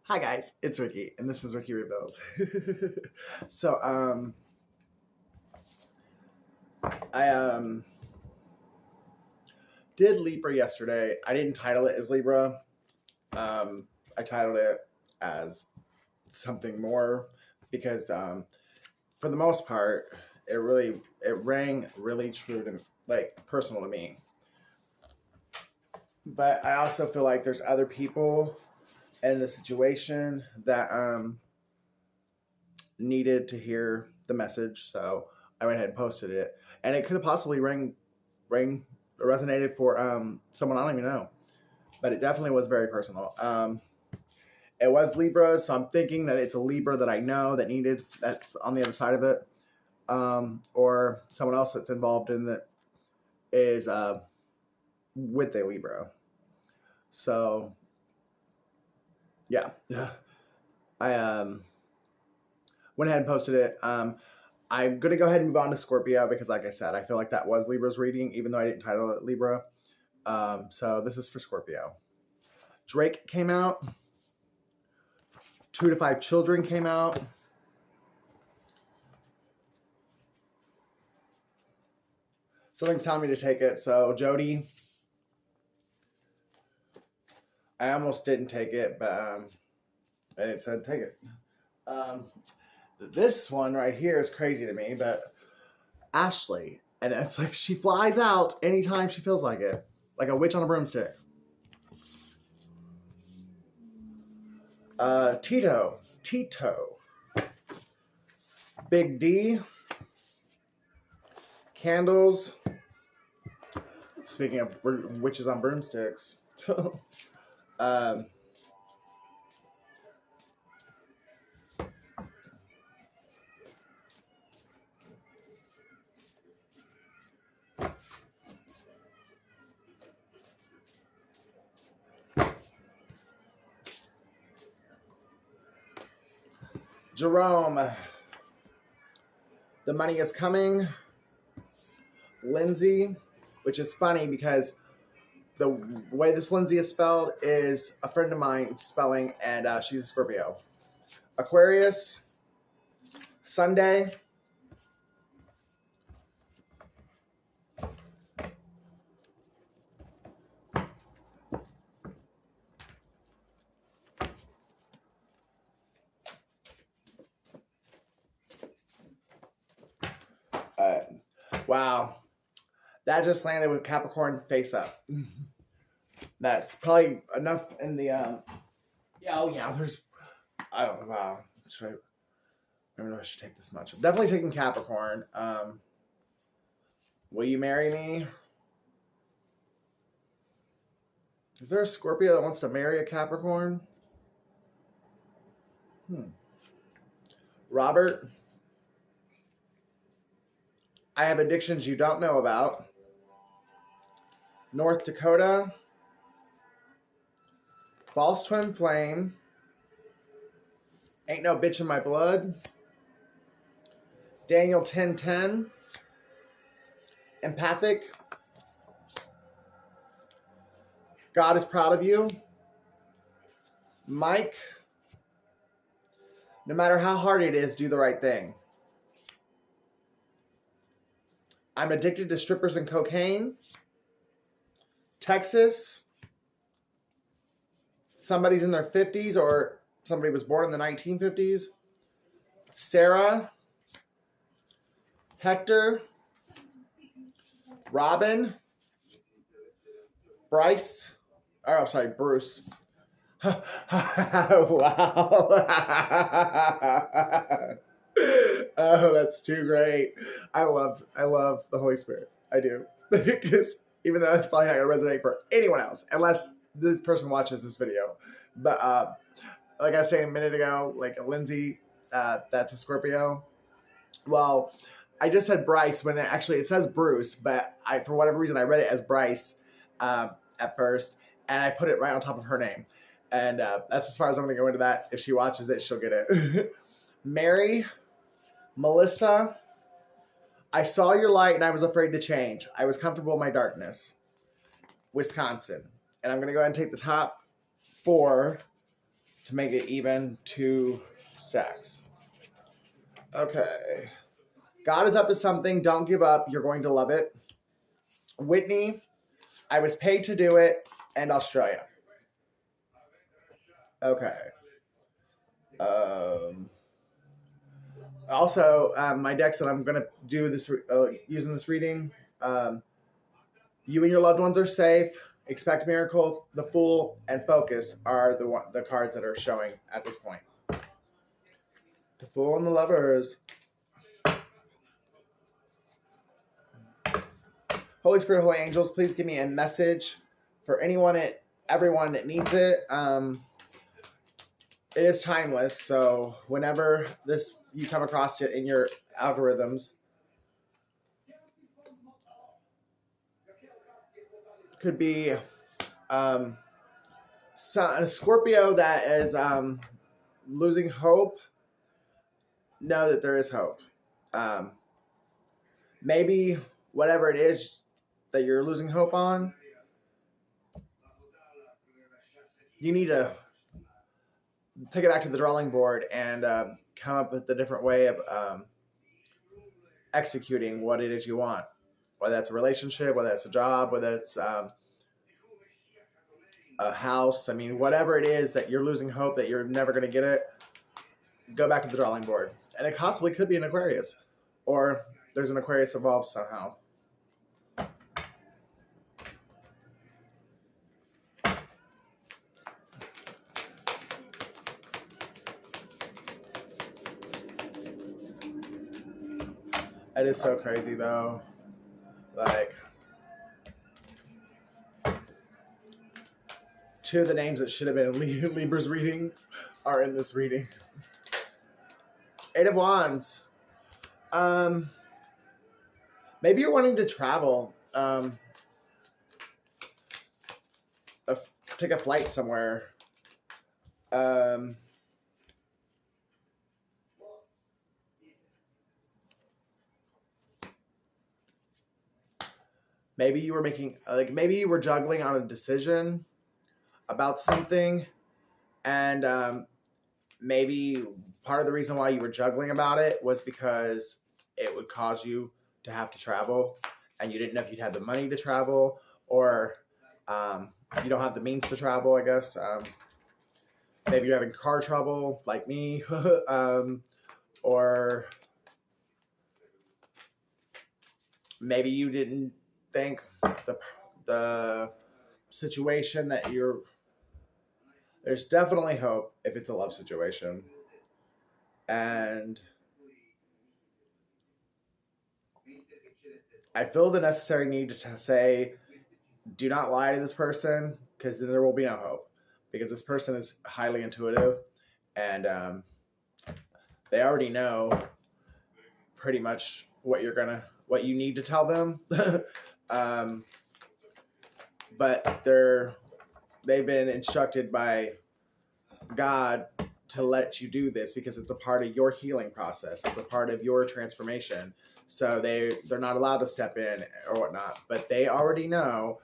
Hi guys, it's Ricky, and this is Ricky Reveals. so, I did Libra yesterday. I didn't title it as Libra. I titled it as something more because, for the most part, it rang really true to like personal to me. But I also feel like there's other people in the situation that needed to hear the message, so I went ahead and posted it, and it could have possibly resonated for someone I don't even know, but it definitely was very personal. It was Libra, so I'm thinking that it's a Libra that I know that's on the other side of it, or someone else that's involved in it is with a Libra. So yeah, I went ahead and posted it. I'm going to go ahead and move on to Scorpio because, like I said, I feel like that was Libra's reading, even though I didn't title it Libra. So this is for Scorpio. Drake came out. 2 to 5 Children came out. Something's telling me to take it. So Jody, I almost didn't take it, but and it said take it. This one right here is crazy to me, but Ashley, and it's like she flies out anytime she feels like it, like a witch on a broomstick. Tito, Big D, Candles. Speaking of witches on broomsticks, Jerome, the money is coming. Lindsay, which is funny because the way this Lindsay is spelled is a friend of mine spelling, and she's a Scorpio. Aquarius, Sunday. Wow. That just landed with Capricorn face up. That's probably enough in the, there's, I don't know, wow. I don't know if I should take this much. I'm definitely taking Capricorn. Will you marry me? Is there a Scorpio that wants to marry a Capricorn? Robert, I have addictions you don't know about. North Dakota, False Twin Flame, Ain't No Bitch in My Blood, Daniel 10:10, Empathic, God is Proud of You, Mike, No Matter How Hard It Is, Do the Right Thing. I'm Addicted to Strippers and Cocaine. Texas. Somebody's in their 50s or somebody was born in the 1950s. Sarah. Hector. Robin. Bryce. Oh, I'm sorry, Bruce. Wow. Oh, that's too great. I love the Holy Spirit. I do. Because even though that's probably not going to resonate for anyone else, unless this person watches this video. But like I was saying a minute ago, like Lindsay, that's a Scorpio. Well, I just said Bryce when it says Bruce, but for whatever reason I read it as Bryce at first, and I put it right on top of her name. And that's as far as I'm going to go into that. If she watches it, she'll get it. Mary, Melissa, I saw your light and I was afraid to change. I was comfortable in my darkness. Wisconsin. And I'm going to go ahead and take the top 4 to make it even 2 stacks. Okay. God is up to something. Don't give up. You're going to love it. Whitney, I was paid to do it. And Australia. Okay. Also, my decks that I'm going to do this using this reading, you and your loved ones are safe. Expect miracles. The Fool and Focus are the cards that are showing at this point. The Fool and the Lovers. Holy Spirit, Holy Angels, please give me a message for everyone that needs it. It is timeless, so whenever you come across it in your algorithms, could be a Scorpio that is losing hope. Know that there is hope. Maybe whatever it is that you're losing hope on, you need to take it back to the drawing board and come up with a different way of executing what it is you want. Whether that's a relationship, whether it's a job, whether it's a house. I mean, whatever it is that you're losing hope that you're never going to get it, go back to the drawing board. And it possibly could be an Aquarius. Or there's an Aquarius involved somehow. It is so crazy, though. Like, 2 of the names that should have been in Libra's reading are in this reading. 8 of Wands. Maybe you're wanting to travel. Take a flight somewhere. Maybe you were maybe you were juggling on a decision about something, and maybe part of the reason why you were juggling about it was because it would cause you to have to travel, and you didn't know if you'd have the money to travel, or you don't have the means to travel, I guess. Maybe you're having car trouble, like me, or maybe you didn't think the situation that there's definitely hope if it's a love situation. And I feel the necessary need to say, do not lie to this person, because then there will be no hope. Because this person is highly intuitive, and they already know pretty much what you need to tell them. But they've been instructed by God to let you do this because it's a part of your healing process. It's a part of your transformation. So they're not allowed to step in or whatnot, but they already know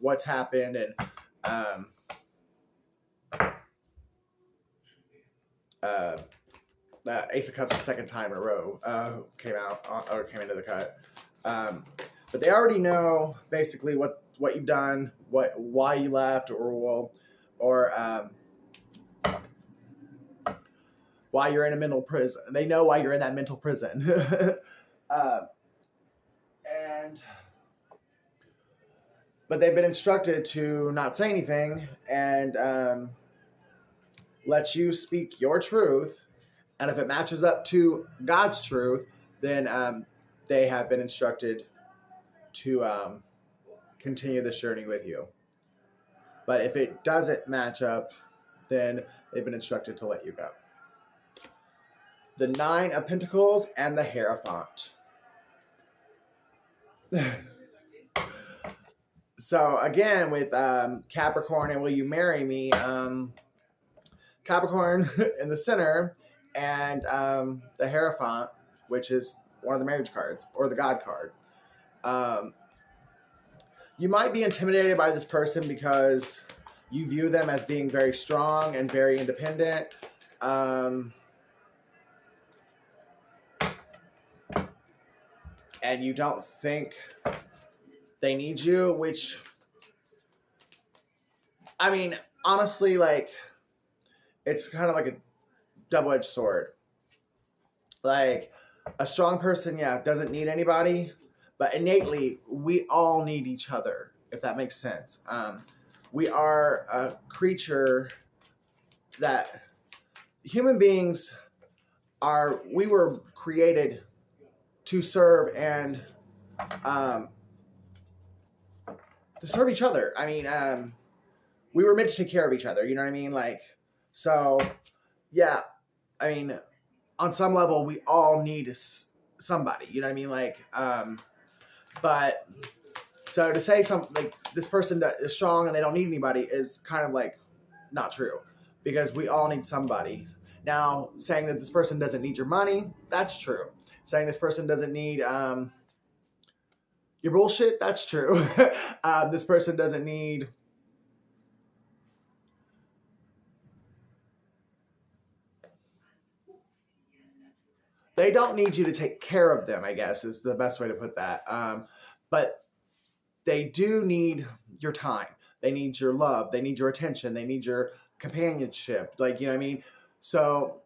what's happened. And Ace of Cups the second time in a row came into the cut. But they already know basically what you've done, why you left, or why you're in a mental prison. They know why you're in that mental prison. But they've been instructed to not say anything and let you speak your truth. And if it matches up to God's truth, then they have been instructed to continue this journey with you. But if it doesn't match up, then they've been instructed to let you go. The 9 of Pentacles and the Hierophant. So again, with Capricorn and Will You Marry Me? Capricorn in the center, and the Hierophant, which is one of the marriage cards, or the God card. You might be intimidated by this person because you view them as being very strong and very independent. And you don't think they need you, which, I mean, honestly, like, it's kind of like a double-edged sword. Like, a strong person, yeah, doesn't need anybody, but innately, we all need each other, if that makes sense. We are a creature that human beings we were created to serve and to serve each other. I mean, we were meant to take care of each other. You know what I mean? Like, so, yeah. I mean, on some level, we all need somebody. You know what I mean? Like, but so to say something like this person that is strong and they don't need anybody is kind of like not true, because we all need somebody. Now, saying that this person doesn't need your money, that's true. Saying this person doesn't need your bullshit, that's true. This person doesn't need they don't need you to take care of them, I guess, is the best way to put that. But they do need your time. They need your love. They need your attention. They need your companionship. Like, you know what I mean? So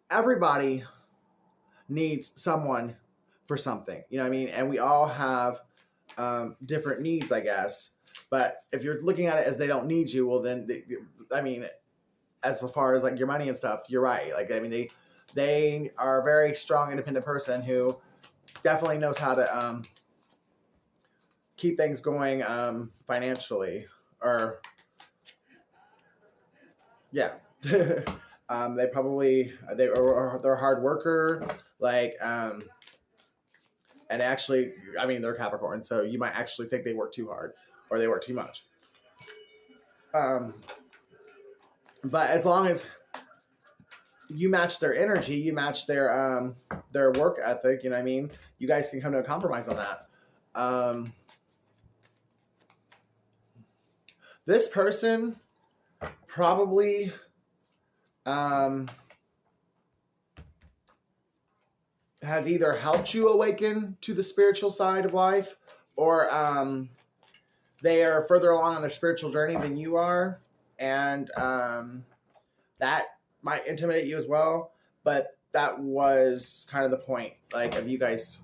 everybody needs someone for something. You know what I mean? And we all have different needs, I guess. But if you're looking at it as they don't need you, well, then, I mean, as far as like your money and stuff, you're right. Like, I mean, they are a very strong, independent person who definitely knows how to keep things going financially. Or, yeah. They're a hard worker. Like, and actually, I mean, they're Capricorn, so you might actually think they work too hard or they work too much. But as long as you match their energy, you match their work ethic, you know what I mean? You guys can come to a compromise on that. This person probably has either helped you awaken to the spiritual side of life, or they are further along on their spiritual journey than you are, and that might intimidate you as well. But that was kind of the point, like, of you guys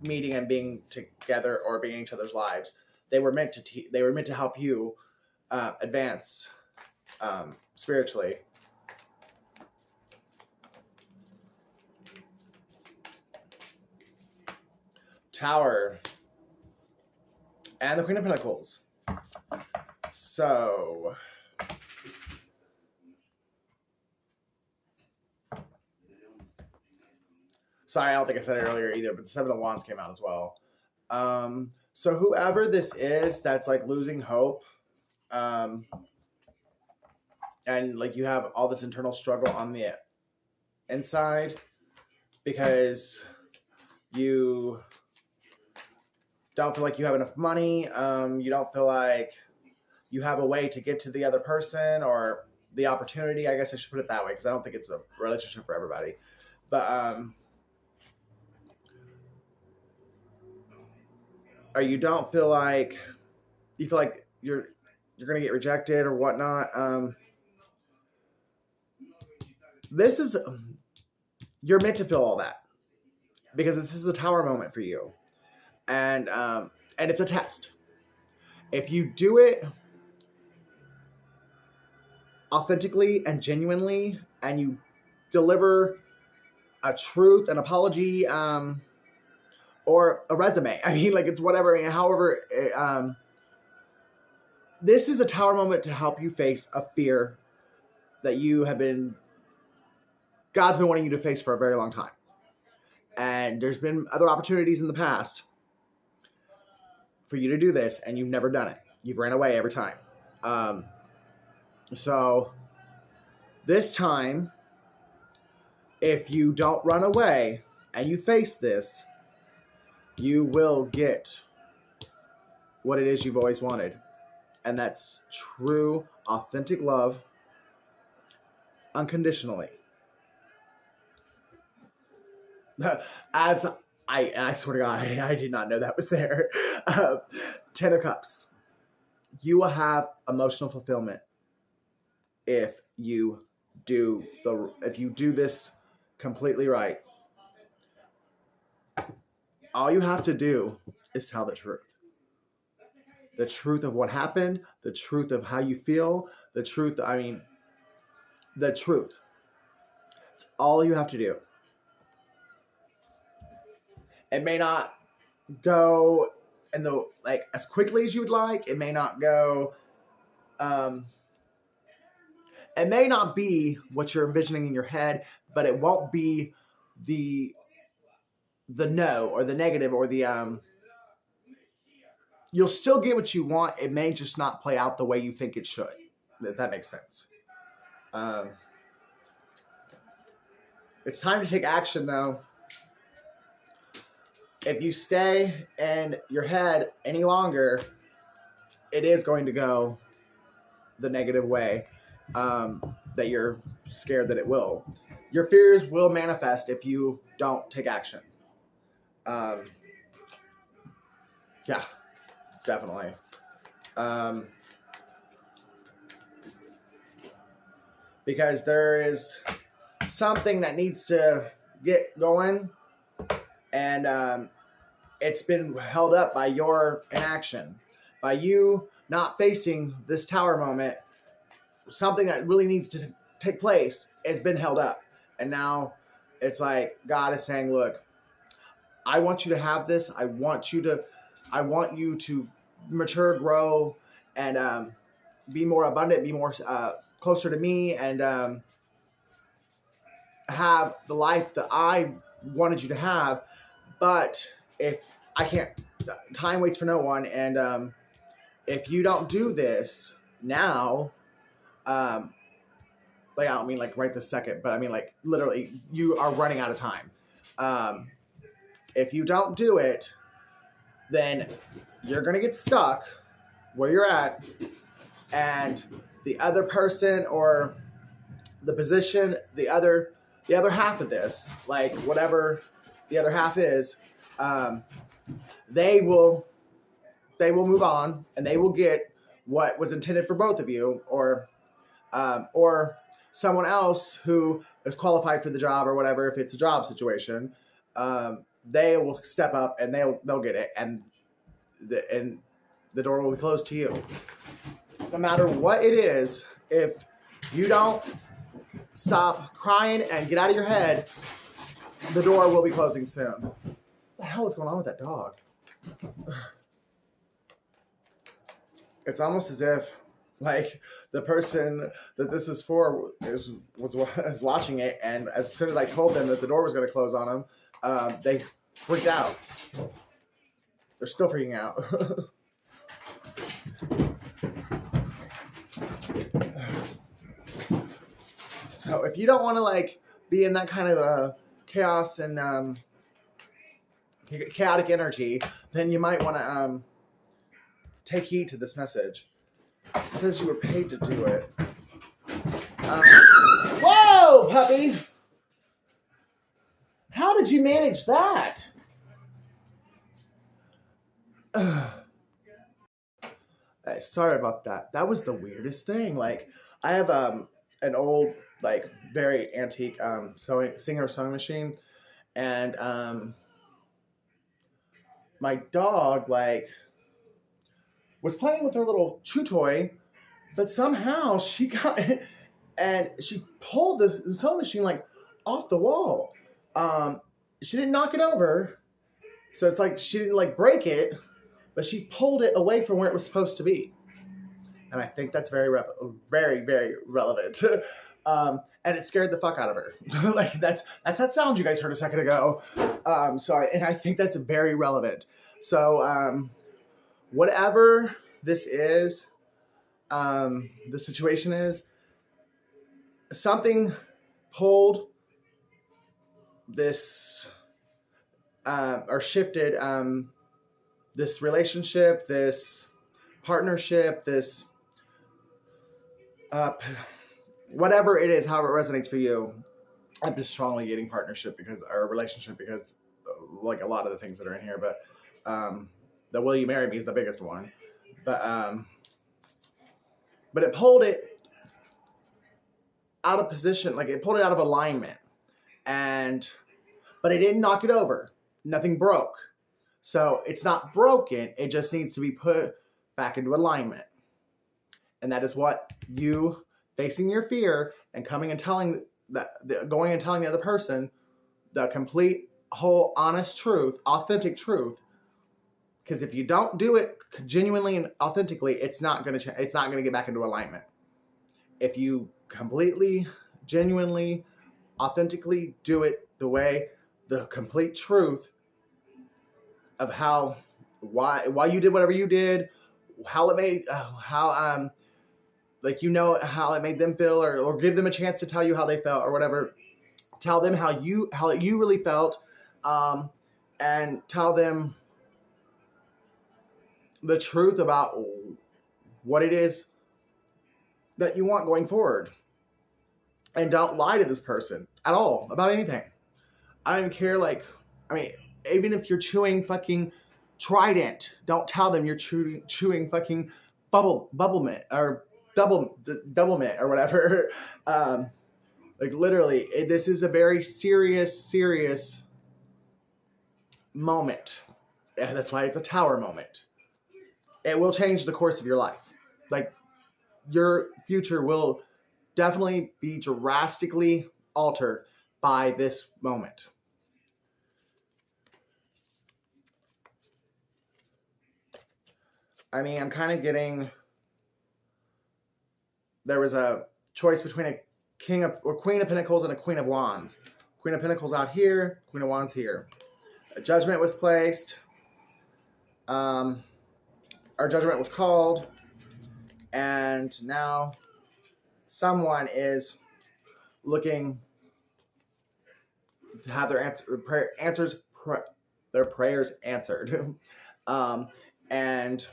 meeting and being together or being in each other's lives. They were meant to help you advance spiritually. Tower and the Queen of Pentacles. So sorry, I don't think I said it earlier either, but the Seven of Wands came out as well. So whoever this is that's like losing hope, and like you have all this internal struggle on the inside because you don't feel like you have enough money. You don't feel like you have a way to get to the other person or the opportunity. I guess I should put it that way, because I don't think it's a relationship for everybody. But or you don't feel like you feel like you're gonna get rejected or whatnot. This is you're meant to feel all that, because this is a Tower moment for you. And it's a test. If you do it authentically and genuinely, and you deliver a truth, an apology, or a resume, I mean, like, it's whatever. I mean, however, this is a Tower moment to help you face a fear that God's been wanting you to face for a very long time. And there's been other opportunities in the past for you to do this, and you've never done it. You've ran away every time. So this time, if you don't run away and you face this, you will get what it is you've always wanted. And that's true authentic love unconditionally. As I swear to God, I did not know that was there. 10 of Cups. You will have emotional fulfillment if you do this completely right. All you have to do is tell the truth. The truth of what happened, the truth of how you feel, the truth, the truth. It's all you have to do. It may not go as quickly as you would like. It may not go it may not be what you're envisioning in your head, but it won't be the no or the negative or the you'll still get what you want. It may just not play out the way you think it should. If that makes sense. It's time to take action, though. If you stay in your head any longer, it is going to go the negative way that you're scared that it will. Your fears will manifest if you don't take action. Yeah, definitely. Because there is something that needs to get going, and it's been held up by your inaction, by you not facing this tower moment. Something that really needs to take place has been held up, and now it's like God is saying, "Look, I want you to have this. I want you to mature, grow, and be more abundant, be more closer to me, and have the life that I wanted you to have. But if I can't, time waits for no one, and if you don't do this now, I don't mean like right this second, but I mean like literally, you are running out of time. If you don't do it, then you're gonna get stuck where you're at, and the other person or the position, the other half of this, like whatever the other half is, they will move on, and they will get what was intended for both of you, or someone else who is qualified for the job or whatever. If it's a job situation, they will step up and they'll get it, and the door will be closed to you. No matter what it is, if you don't stop crying and get out of your head, the door will be closing soon. What the hell is going on with that dog? It's almost as if, like, the person that this is for was watching it, and as soon as I told them that the door was going to close on them, they freaked out. They're still freaking out. So if you don't want to like be in that kind of chaos and chaotic energy, then you might want to take heed to this message. It says you were paid to do it. Whoa, puppy! How did you manage that? Hey, sorry about that. That was the weirdest thing. Like, I have an old, like, very antique sewing machine, and my dog, like, was playing with her little chew toy, but somehow she got it, and she pulled the sewing machine, like, off the wall. She didn't knock it over, so it's like she didn't, like, break it, but she pulled it away from where it was supposed to be. And I think that's very, very relevant. And it scared the fuck out of her. Like, that's that sound you guys heard a second ago. And I think that's very relevant. So, whatever this is, the situation is, something pulled this, or shifted, this relationship, this partnership, this whatever it is, however it resonates for you, I'm just strongly getting partnership or relationship because like a lot of the things that are in here, but the will you marry me is the biggest one. But it pulled it out of position, like it pulled it out of alignment. But it didn't knock it over. Nothing broke. So it's not broken. It just needs to be put back into alignment. And that is what you facing your fear and coming and telling going and telling the other person the complete, whole, honest truth, authentic truth. Because if you don't do it genuinely and authentically, it's not going to it's not going to get back into alignment. If you completely, genuinely, authentically do it the complete truth of why you did whatever you did, how it made how it made them feel, or give them a chance to tell you how they felt or whatever. Tell them how you really felt, and tell them the truth about what it is that you want going forward. And don't lie to this person at all about anything. I don't even care, even if you're chewing fucking Trident, don't tell them you're chewing fucking bubble mint or double mint or whatever. Literally, this is a very serious moment. That's why it's a tower moment. It will change the course of your life. Your future will definitely be drastically altered by this moment. I mean, I'm kind of getting, there was a choice between a Queen of Pentacles and a Queen of Wands. Queen of Pentacles out here, Queen of Wands here. A judgment was placed. Our judgment was called. And now someone is looking to have their prayers answered. And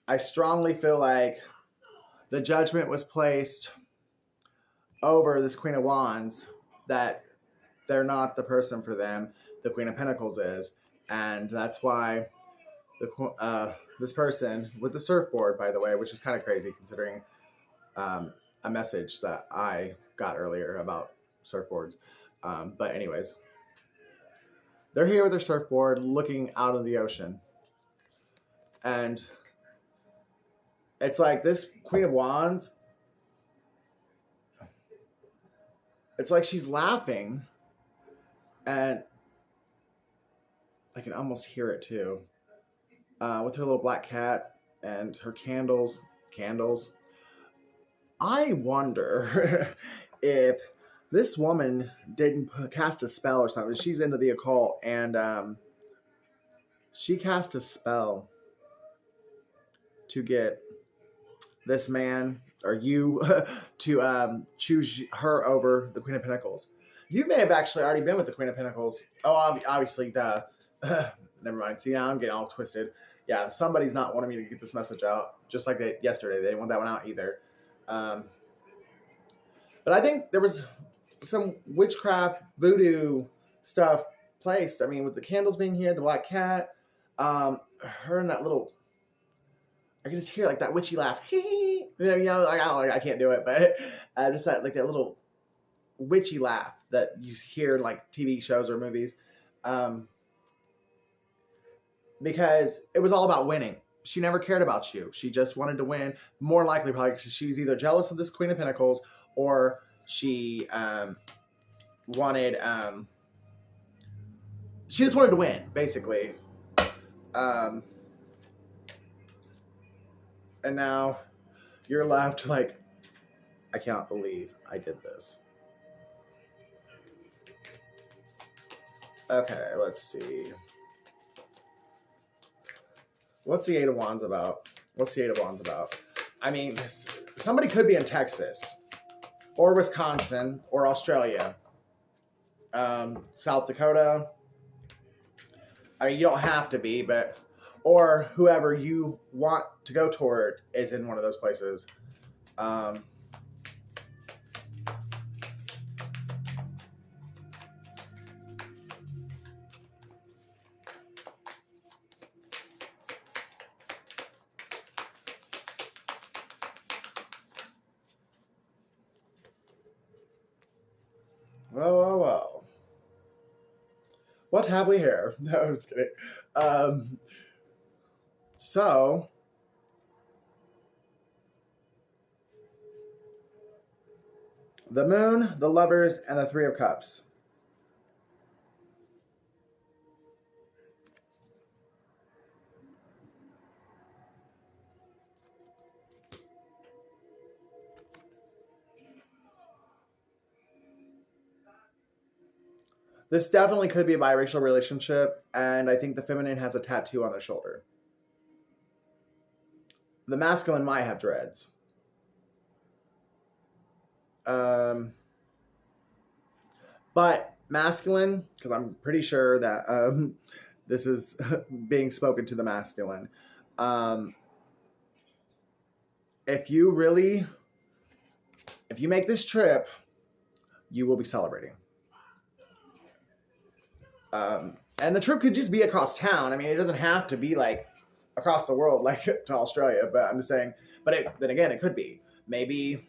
I strongly feel like the judgment was placed over this Queen of Wands, that they're not the person for them. The Queen of Pentacles is. And that's why this person with the surfboard, by the way, which is kind of crazy considering a message that I got earlier about surfboards. But anyways, they're here with their surfboard looking out of the ocean. And it's like this Queen of Wands, it's like she's laughing, and I can almost hear it too, with her little black cat and her candles. I wonder if this woman didn't cast a spell or something. She's into the occult, and she cast a spell to get this man or you to choose her over the Queen of Pentacles. You may have actually already been with the Queen of Pentacles. Oh, obviously, duh. Never mind. See, now I'm getting all twisted. Yeah, somebody's not wanting me to get this message out. Just like yesterday. They didn't want that one out either. But I think there was some witchcraft, voodoo stuff placed. I mean, with the candles being here, the black cat, her and that little, I can just hear like that witchy laugh. I can't do it, but just that little witchy laugh that you hear in like TV shows or movies. Because it was all about winning. She never cared about you. She just wanted to win. More likely, probably, because she was either jealous of this Queen of Pentacles, or she wanted. She just wanted to win, basically. And now you're left like, I cannot believe I did this. Okay, let's see. What's the Eight of Wands about? I mean, somebody could be in Texas or Wisconsin or Australia, South Dakota. I mean, you don't have to be, or whoever you want to go toward is in one of those places. Um, well. What have we here? No, I'm just kidding. So, the Moon, the Lovers, and the Three of Cups. This definitely could be a biracial relationship, and I think the feminine has a tattoo on their shoulder. The masculine might have dreads. But masculine, because I'm pretty sure that this is being spoken to the masculine. If you make this trip, you will be celebrating. And the trip could just be across town. I mean, it doesn't have to be like across the world, like to Australia, but I'm just saying, then again, it could be. Maybe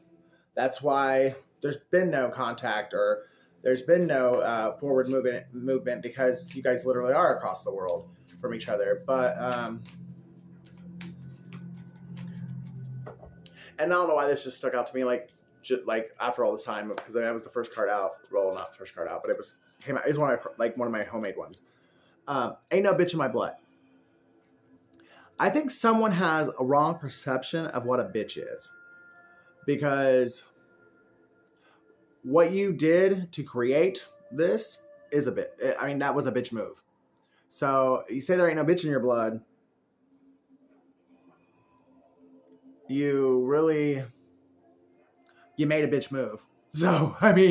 that's why there's been no contact or there's been no forward movement because you guys literally are across the world from each other. But, and I don't know why this just stuck out to me, like after all this time, because I mean, it was the first card out. Well, not the first card out, but it was one of my homemade ones. Ain't no bitch in my blood. I think someone has a wrong perception of what a bitch is, because what you did to create this is a bit. I mean, that was a bitch move. So you say there ain't no bitch in your blood. You made a bitch move. So, I mean,